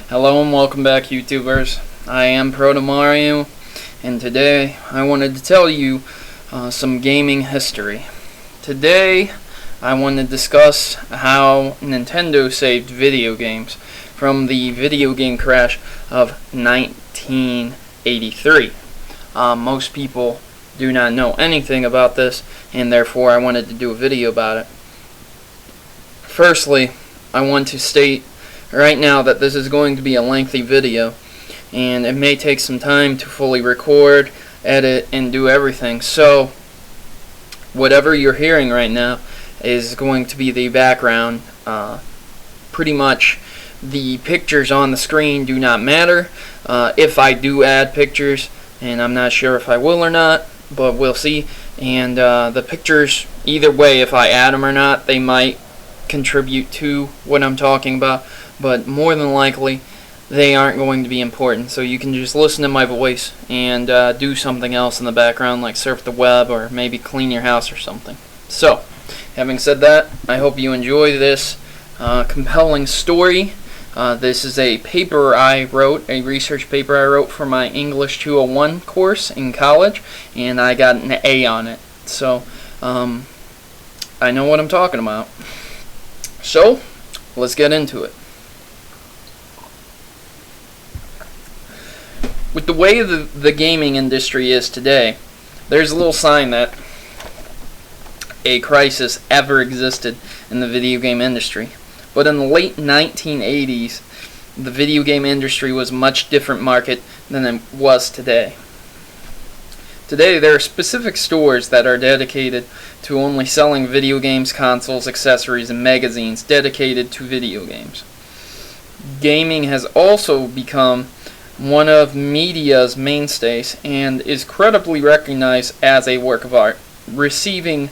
Hello and welcome back, YouTubers. I am Protomario, and today I wanted to tell you some gaming history. Today I want to discuss how Nintendo saved video games from the video game crash of 1983. Most people do not know anything about this, and therefore I wanted to do a video about it. Firstly, I want to state right now that this is going to be a lengthy video, and it may take some time to fully record, edit, and do everything. So whatever you're hearing right now is going to be the background. Pretty much the pictures on the screen do not matter. If I do add pictures, and I'm not sure if I will or not, but we'll see. And the pictures, either way, if I add them or not, they might contribute to what I'm talking about, but more than likely they aren't going to be important, so you can just listen to my voice and do something else in the background, like surf the web or maybe clean your house or something. So having said that, I hope you enjoy this compelling story. This is a paper I wrote, a research paper I wrote for my English 201 course in college, and I got an A on it, so I know what I'm talking about. So let's get into it. With the way the gaming industry is today, there's a little sign that a crisis ever existed in the video game industry. But in the late 1980s, the video game industry was a much different market than it was today. Today, there are specific stores that are dedicated to only selling video games, consoles, accessories, and magazines dedicated to video games. Gaming has also become one of media's mainstays and is credibly recognized as a work of art, receiving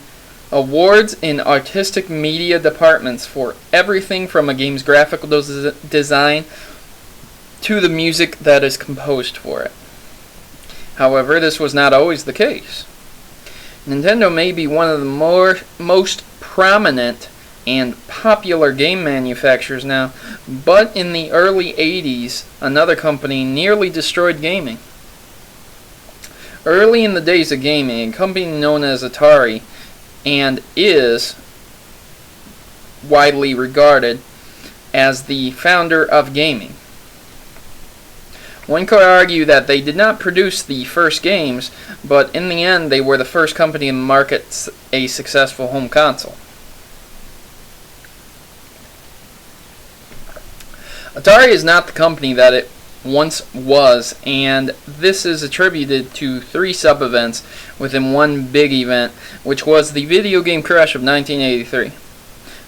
awards in artistic media departments for everything from a game's graphical design to the music that is composed for it. However, this was not always the case. Nintendo may be one of the most prominent and popular game manufacturers now, but in the early 80s, another company nearly destroyed gaming. Early in the days of gaming, a company known as Atari and is widely regarded as the founder of gaming. One could argue that they did not produce the first games, but in the end they were the first company to market a successful home console. Atari is not the company that it once was, and this is attributed to three sub-events within one big event, which was the video game crash of 1983.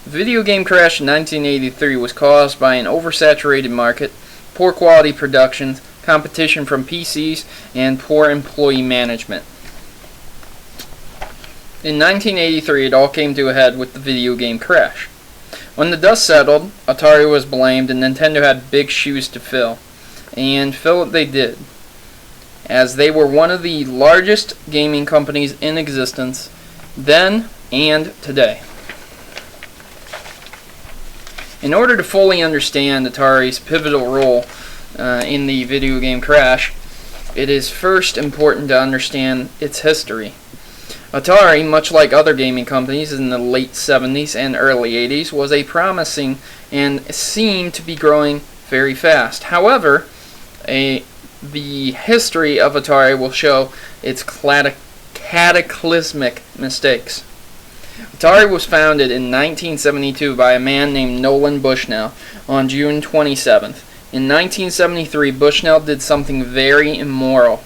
The video game crash in 1983 was caused by an oversaturated market, poor quality productions, competition from PCs, and poor employee management. In 1983, it all came to a head with the video game crash. When the dust settled, Atari was blamed and Nintendo had big shoes to fill. And fill it they did, as they were one of the largest gaming companies in existence then and today. In order to fully understand Atari's pivotal role in the video game crash, it is first important to understand its history. Atari, much like other gaming companies in the late 70s and early 80s, was a promising and seemed to be growing very fast. However, the history of Atari will show its cataclysmic mistakes. Atari was founded in 1972 by a man named Nolan Bushnell on June 27th. In 1973, Bushnell did something very immoral.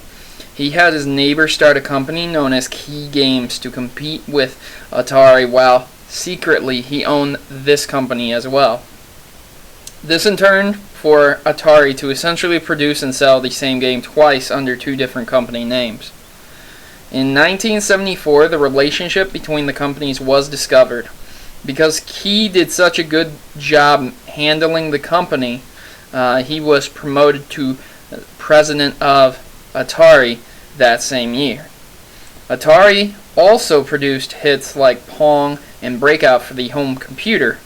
He had his neighbor start a company known as Key Games to compete with Atari, while secretly he owned this company as well. This in turn for Atari to essentially produce and sell the same game twice under two different company names. In 1974, the relationship between the companies was discovered. Because Key did such a good job handling the company, he was promoted to president of Atari that same year. Atari also produced hits like Pong and Breakout for the home computer.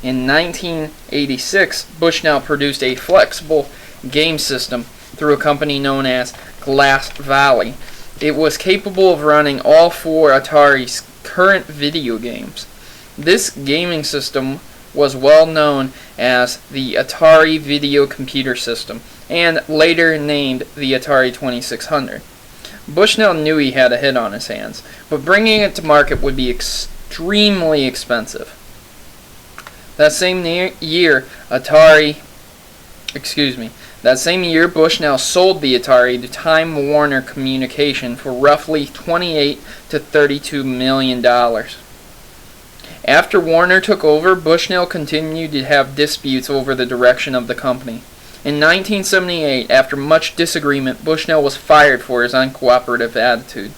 In 1986, Bushnell produced a flexible game system through a company known as Glass Valley. It was capable of running all 4 Atari's current video games. This gaming system was well known as the Atari Video Computer System, and later named the Atari 2600. Bushnell knew he had a hit on his hands, but bringing it to market would be extremely expensive. That same year, Bushnell sold the Atari to Time Warner Communication for roughly $28 to $32 million. After Warner took over, Bushnell continued to have disputes over the direction of the company. In 1978, after much disagreement, Bushnell was fired for his uncooperative attitude.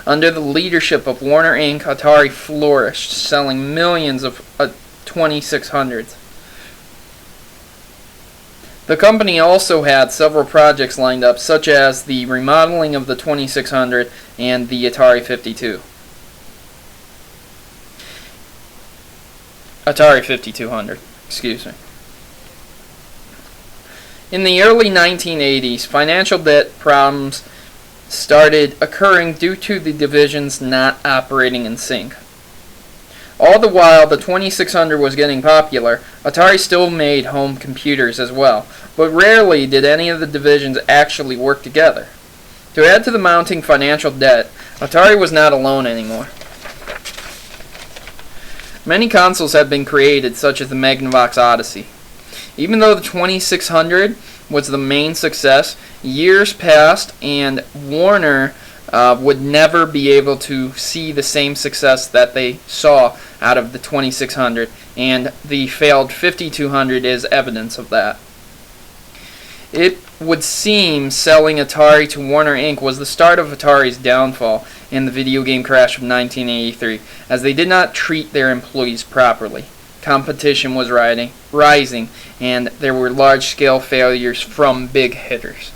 Under the leadership of Warner Inc., Atari flourished, selling millions of 2600s. The company also had several projects lined up, such as the remodeling of the 2600 and the Atari 5200. In the early 1980s, financial debt problems started occurring due to the divisions not operating in sync. All the while the 2600 was getting popular, Atari still made home computers as well, but rarely did any of the divisions actually work together. To add to the mounting financial debt, Atari was not alone anymore. Many consoles have been created, such as the Magnavox Odyssey. Even though the 2600 was the main success, years passed and Warner would never be able to see the same success that they saw out of the 2600, and the failed 5200 is evidence of that. It would seem selling Atari to Warner Inc. was the start of Atari's downfall and the video game crash of 1983, as they did not treat their employees properly. Competition was rising, and there were large-scale failures from big hitters.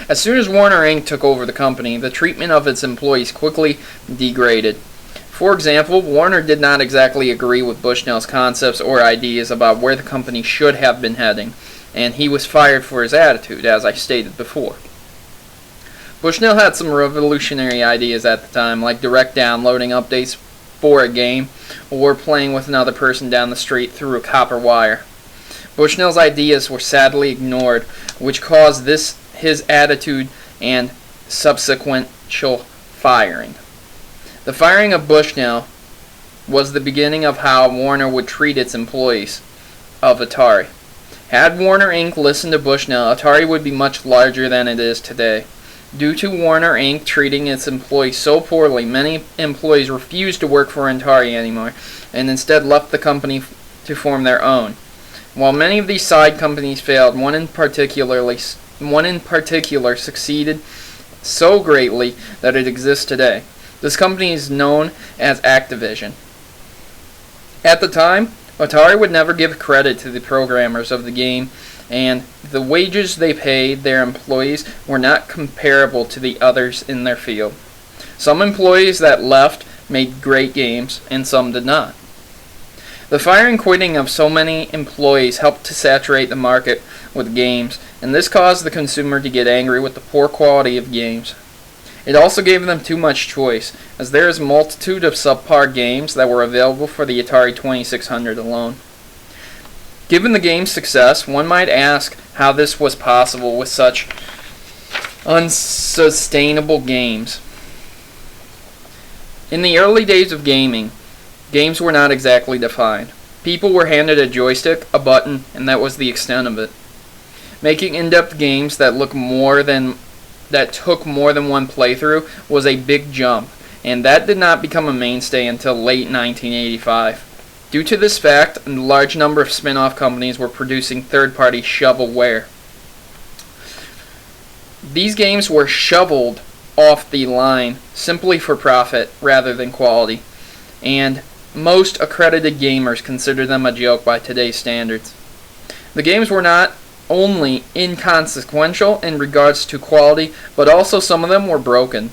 As soon as Warner Inc. took over the company, the treatment of its employees quickly degraded. For example, Warner did not exactly agree with Bushnell's concepts or ideas about where the company should have been heading, and he was fired for his attitude, as I stated before. Bushnell had some revolutionary ideas at the time, like direct downloading updates for a game, or playing with another person down the street through a copper wire. Bushnell's ideas were sadly ignored, which caused his attitude and subsequent firing. The firing of Bushnell was the beginning of how Warner would treat its employees of Atari. Had Warner Inc. listened to Bushnell, Atari would be much larger than it is today. Due to Warner Inc. treating its employees so poorly, many employees refused to work for Atari anymore, and instead left the company to form their own. While many of these side companies failed, one in particular succeeded so greatly that it exists today. This company is known as Activision. At the time, Atari would never give credit to the programmers of the game, and the wages they paid their employees were not comparable to the others in their field. Some employees that left made great games, and some did not. The firing and quitting of so many employees helped to saturate the market with games, and this caused the consumer to get angry with the poor quality of games. It also gave them too much choice, as there is a multitude of subpar games that were available for the Atari 2600 alone. Given the game's success, one might ask how this was possible with such unsustainable games. In the early days of gaming, games were not exactly defined. People were handed a joystick, a button, and that was the extent of it. Making in-depth games that took more than one playthrough was a big jump, and that did not become a mainstay until late 1985. Due to this fact, a large number of spin-off companies were producing third-party shovelware. These games were shoveled off the line simply for profit rather than quality, and most accredited gamers consider them a joke by today's standards. The games were not only inconsequential in regards to quality, but also some of them were broken.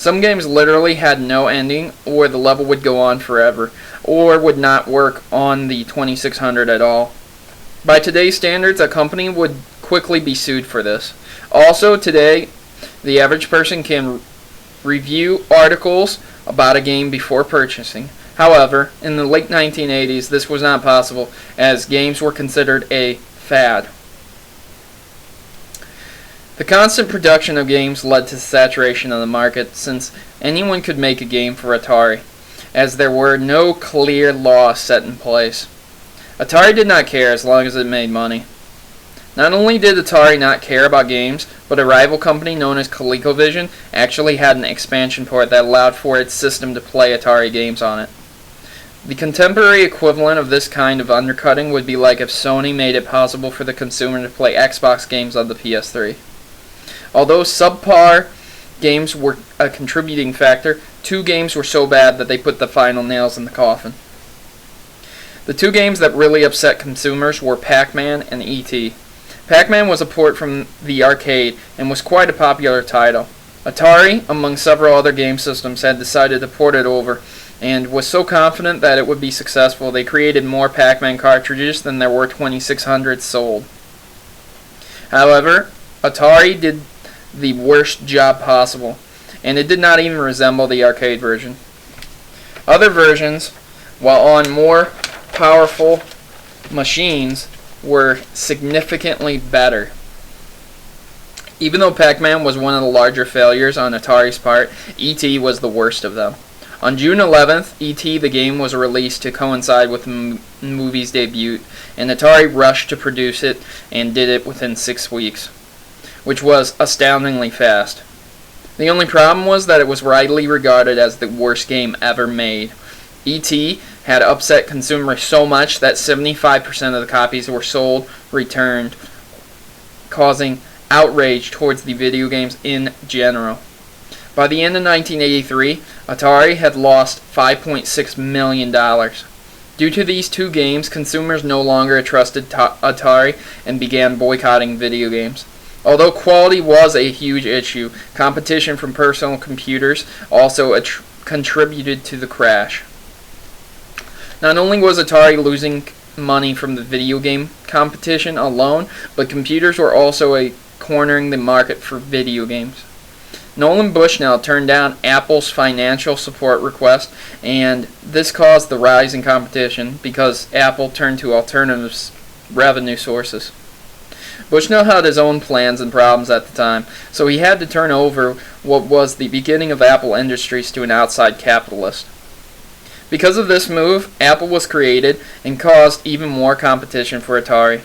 Some games literally had no ending, or the level would go on forever, or would not work on the 2600 at all. By today's standards, a company would quickly be sued for this. Also, today, the average person can review articles about a game before purchasing. However, in the late 1980s, this was not possible, as games were considered a fad. The constant production of games led to saturation of the market, since anyone could make a game for Atari, as there were no clear laws set in place. Atari did not care as long as it made money. Not only did Atari not care about games, but a rival company known as ColecoVision actually had an expansion port that allowed for its system to play Atari games on it. The contemporary equivalent of this kind of undercutting would be like if Sony made it possible for the consumer to play Xbox games on the PS3. Although subpar games were a contributing factor, two games were so bad that they put the final nails in the coffin. The two games that really upset consumers were Pac-Man and ET. Pac-Man was a port from the arcade and was quite a popular title. Atari, among several other game systems, had decided to port it over, and was so confident that it would be successful they created more Pac-Man cartridges than there were 2600 sold. However, Atari did the worst job possible, and it did not even resemble the arcade version. Other versions, while on more powerful machines, were significantly better. Even though Pac-Man was one of the larger failures on Atari's part, ET was the worst of them. On June 11th, ET the game was released to coincide with the movie's debut, and Atari rushed to produce it and did it within 6 weeks, which was astoundingly fast. The only problem was that it was widely regarded as the worst game ever made. ET had upset consumers so much that 75% of the copies were sold, returned, causing outrage towards the video games in general. By the end of 1983, Atari had lost $5.6 million. Due to these two games, consumers no longer trusted Atari and began boycotting video games. Although quality was a huge issue, competition from personal computers also contributed to the crash. Not only was Atari losing money from the video game competition alone, but computers were also cornering the market for video games. Nolan Bushnell turned down Apple's financial support request, and this caused the rise in competition because Apple turned to alternative revenue sources. Bushnell had his own plans and problems at the time, so he had to turn over what was the beginning of Apple Industries to an outside capitalist. Because of this move, Apple was created and caused even more competition for Atari.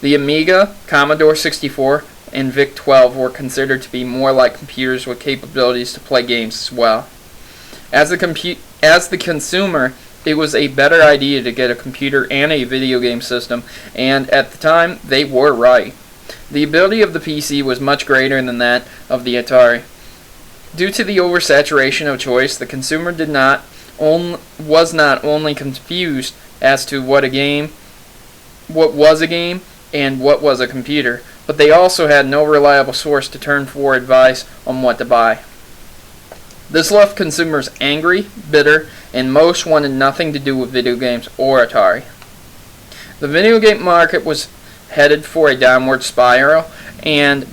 The Amiga, Commodore 64, and VIC-12 were considered to be more like computers with capabilities to play games as well. As the consumer, it was a better idea to get a computer and a video game system, and at the time, they were right. The ability of the PC was much greater than that of the Atari. Due to the oversaturation of choice, the consumer was not only confused as to what was a game, and what was a computer, but they also had no reliable source to turn for advice on what to buy. This left consumers angry, bitter, and most wanted nothing to do with video games or Atari. The video game market was headed for a downward spiral, and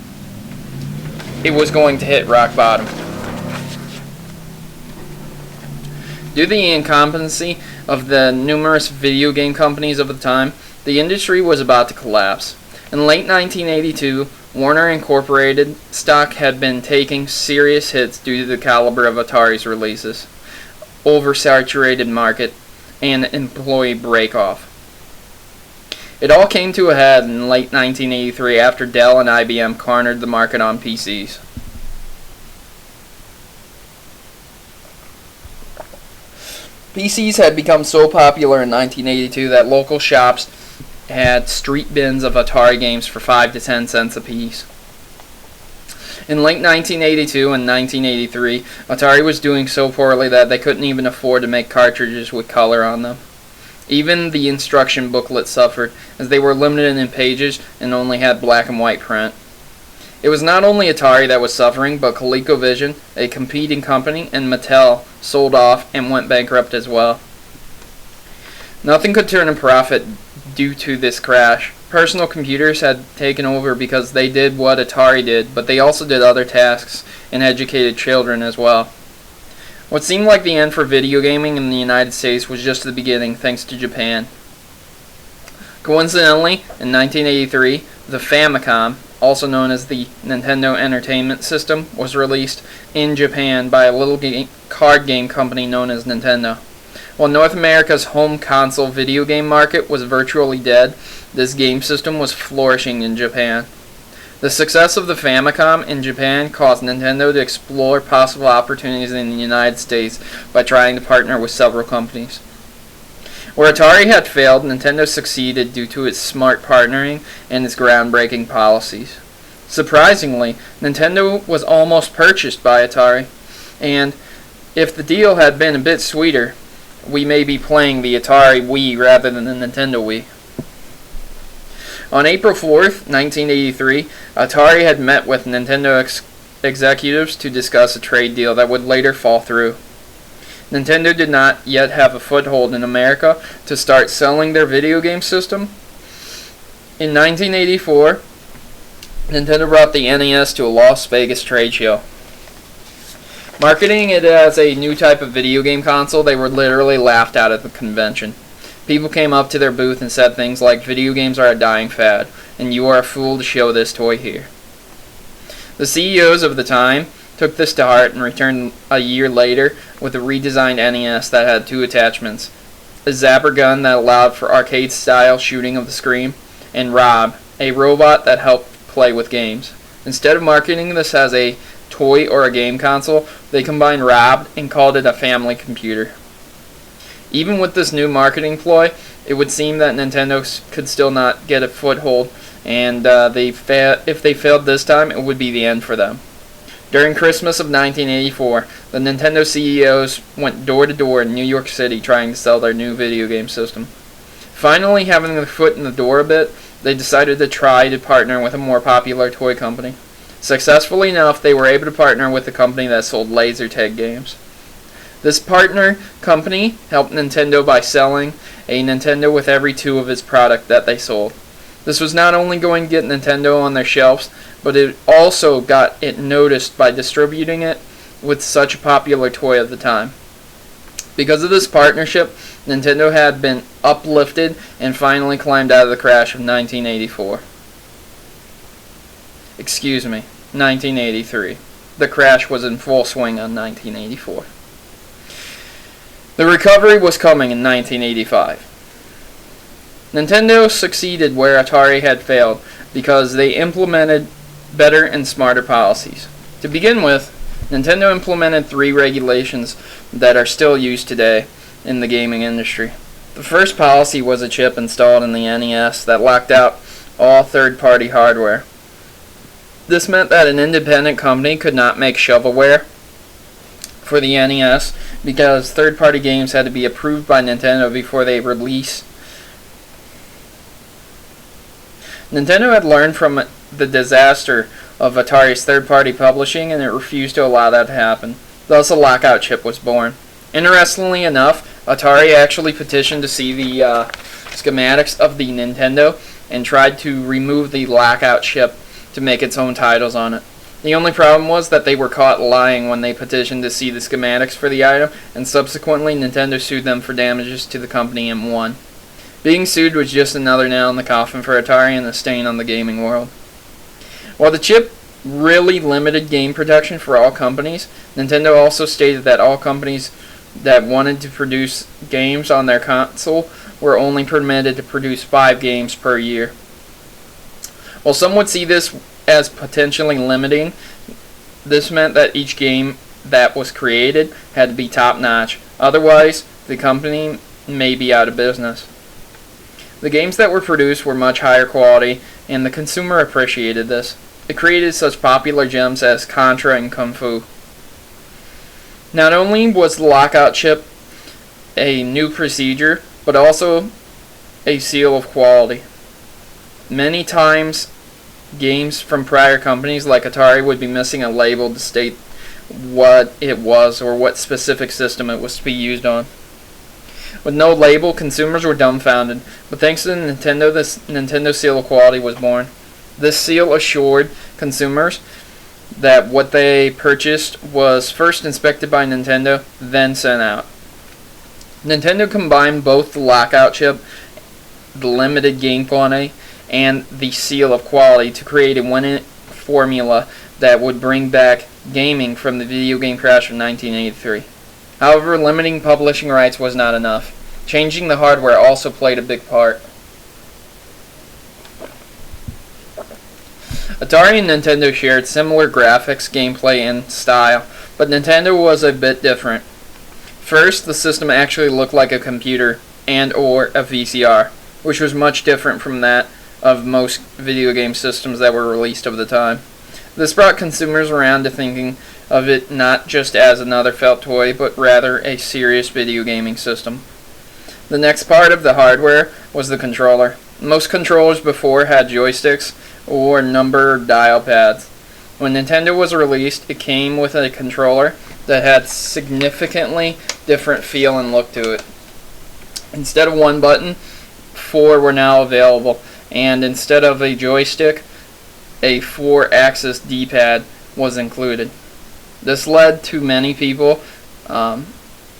it was going to hit rock bottom. Due to the incompetency of the numerous video game companies of the time, the industry was about to collapse. In late 1982, Warner Incorporated stock had been taking serious hits due to the caliber of Atari's releases, oversaturated market, and employee break-off. It all came to a head in late 1983 after Dell and IBM cornered the market on PCs. PCs had become so popular in 1982 that local shops had street bins of Atari games for 5 to 10 cents apiece. In late 1982 and 1983, Atari was doing so poorly that they couldn't even afford to make cartridges with color on them. Even the instruction booklet suffered, as they were limited in pages and only had black and white print. It was not only Atari that was suffering, but ColecoVision, a competing company, and Mattel sold off and went bankrupt as well. Nothing could turn a profit due to this crash. Personal computers had taken over because they did what Atari did, but they also did other tasks and educated children as well. What seemed like the end for video gaming in the United States was just the beginning, thanks to Japan. Coincidentally, in 1983, the Famicom, also known as the Nintendo Entertainment System, was released in Japan by a little card game company known as Nintendo. While North America's home console video game market was virtually dead, this game system was flourishing in Japan. The success of the Famicom in Japan caused Nintendo to explore possible opportunities in the United States by trying to partner with several companies. Where Atari had failed, Nintendo succeeded due to its smart partnering and its groundbreaking policies. Surprisingly, Nintendo was almost purchased by Atari, and if the deal had been a bit sweeter, we may be playing the Atari Wii rather than the Nintendo Wii. On April 4th, 1983, Atari had met with Nintendo executives to discuss a trade deal that would later fall through. Nintendo did not yet have a foothold in America to start selling their video game system. In 1984, Nintendo brought the NES to a Las Vegas trade show. Marketing it as a new type of video game console, they were literally laughed at the convention. People came up to their booth and said things like, "Video games are a dying fad, and you are a fool to show this toy here." The CEOs of the time took this to heart and returned a year later with a redesigned NES that had two attachments: a zapper gun that allowed for arcade-style shooting of the screen, and Rob, a robot that helped play with games. Instead of marketing this as a toy or a game console, they combined Rob and called it a family computer. Even with this new marketing ploy, it would seem that Nintendo could still not get a foothold, and if they failed this time, it would be the end for them. During Christmas of 1984, the Nintendo CEOs went door to door in New York City trying to sell their new video game system. Finally, having their foot in the door a bit, they decided to try to partner with a more popular toy company. Successfully enough, they were able to partner with a company that sold laser tag games. This partner company helped Nintendo by selling a Nintendo with every two of its product that they sold. This was not only going to get Nintendo on their shelves, but it also got it noticed by distributing it with such a popular toy at the time. Because of this partnership, Nintendo had been uplifted and finally climbed out of the crash of 1984. Excuse me, 1983. The crash was in full swing on 1984. The recovery was coming in 1985. Nintendo succeeded where Atari had failed because they implemented better and smarter policies. To begin with, Nintendo implemented 3 regulations that are still used today in the gaming industry. The first policy was a chip installed in the NES that locked out all third-party hardware. This meant that an independent company could not make shovelware for the NES because third-party games had to be approved by Nintendo before they release. Nintendo had learned from the disaster of Atari's third-party publishing, and it refused to allow that to happen. Thus, a lockout chip was born. Interestingly enough, Atari actually petitioned to see the schematics of the Nintendo and tried to remove the lockout chip to make its own titles on it. The only problem was that they were caught lying when they petitioned to see the schematics for the item, and subsequently Nintendo sued them for damages to the company and won. Being sued was just another nail in the coffin for Atari and a stain on the gaming world. While the chip really limited game protection for all companies, Nintendo also stated that all companies that wanted to produce games on their console were only permitted to produce 5 games per year. While some would see this as potentially limiting, this meant that each game that was created had to be top-notch. Otherwise, the company may be out of business. The games that were produced were much higher quality, and the consumer appreciated this. It created such popular gems as Contra and Kung Fu. Not only was the lockout chip a new procedure, but also a seal of quality. Many times games from prior companies like Atari would be missing a label to state what it was or what specific system it was to be used on. With no label, consumers were dumbfounded, but thanks to Nintendo, this Nintendo seal of quality was born. This seal assured consumers that what they purchased was first inspected by Nintendo, then sent out. Nintendo combined both the lockout chip, the limited game quantity, and the seal of quality to create a winning formula that would bring back gaming from the video game crash of 1983. However, limiting publishing rights was not enough. Changing the hardware also played a big part. Atari and Nintendo shared similar graphics, gameplay, and style, but Nintendo was a bit different. First, the system actually looked like a computer and/or a VCR, which was much different from that of most video game systems that were released of the time. This brought consumers around to thinking of it not just as another felt toy, but rather a serious video gaming system. The next part of the hardware was the controller. Most controllers before had joysticks or number dial pads. When Nintendo was released, it came with a controller that had significantly different feel and look to it. Instead of one button, 4 were now available, and instead of a joystick, a 4-axis D-pad was included. This led to many people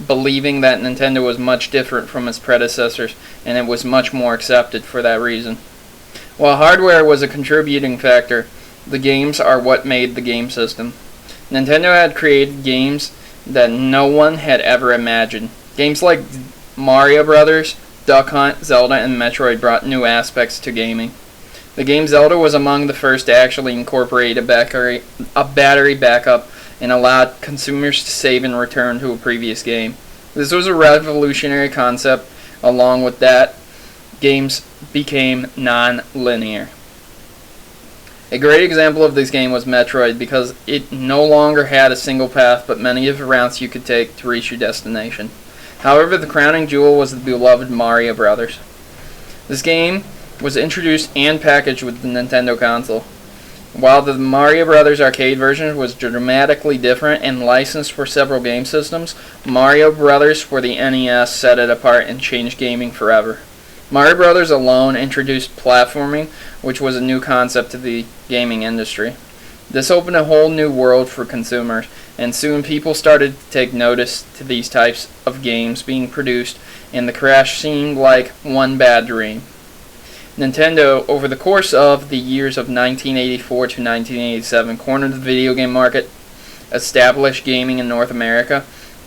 believing that Nintendo was much different from its predecessors, and it was much more accepted for that reason. While hardware was a contributing factor, the games are what made the game system. Nintendo had created games that no one had ever imagined. Games like Mario Brothers, Duck Hunt, Zelda, and Metroid brought new aspects to gaming. The game Zelda was among the first to actually incorporate a battery backup and allowed consumers to save and return to a previous game. This was a revolutionary concept. Along with that, games became non-linear. A great example of this game was Metroid because it no longer had a single path but many different routes you could take to reach your destination. However, the crowning jewel was the beloved Mario Brothers. This game was introduced and packaged with the Nintendo console. While the Mario Brothers arcade version was dramatically different and licensed for several game systems, Mario Brothers for the NES set it apart and changed gaming forever. Mario Brothers alone introduced platforming, which was a new concept to the gaming industry. This opened a whole new world for consumers, and soon people started to take notice to these types of games being produced, and the crash seemed like one bad dream. Nintendo, over the course of the years of 1984 to 1987, cornered the video game market, established gaming in North America,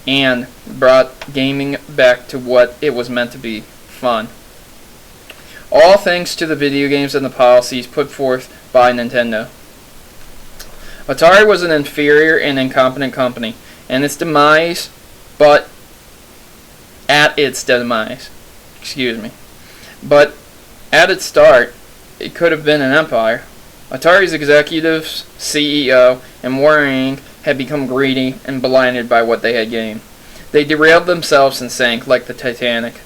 and brought gaming back to what it was meant to be, fun. All thanks to the video games and the policies put forth by Nintendo. Atari was an inferior and incompetent company, and its demise, but at its start, it could have been an empire. Atari's executives, CEO, and Warren had become greedy and blinded by what they had gained. They derailed themselves and sank like the Titanic.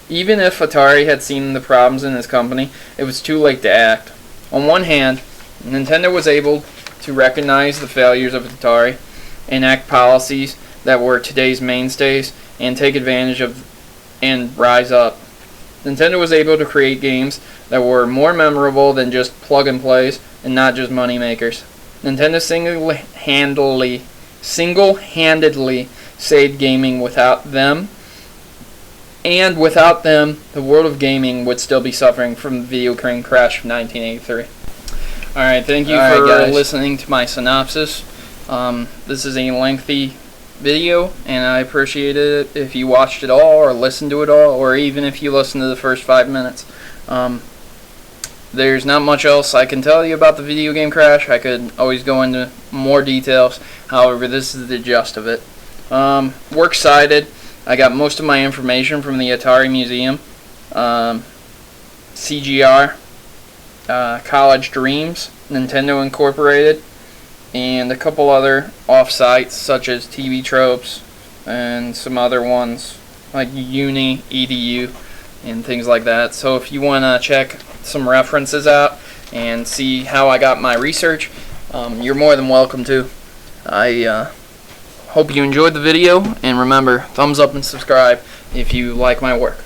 Even if Atari had seen the problems in his company, it was too late to act. On one hand, Nintendo was able to recognize the failures of Atari, enact policies that were today's mainstays, and take advantage of and rise up. Nintendo was able to create games that were more memorable than just plug and plays and not just money makers. Nintendo single-handedly saved gaming. Without them, the world of gaming would still be suffering from the video game crash of 1983. Alright, thank you for listening to my synopsis. This is a lengthy video, and I appreciate it if you watched it all, or listened to it all, or even if you listened to the first 5 minutes. There's not much else I can tell you about the video game crash. I could always go into more details. However, this is the gist of it. We're excited. I got most of my information from the Atari Museum, CGR, College Dreams, Nintendo Incorporated, and a couple other off-sites such as TV Tropes and some other ones like Uni, EDU, and things like that. So if you want to check some references out, and see how I got my research, you're more than welcome to. I hope you enjoyed the video, and remember, thumbs up and subscribe if you like my work.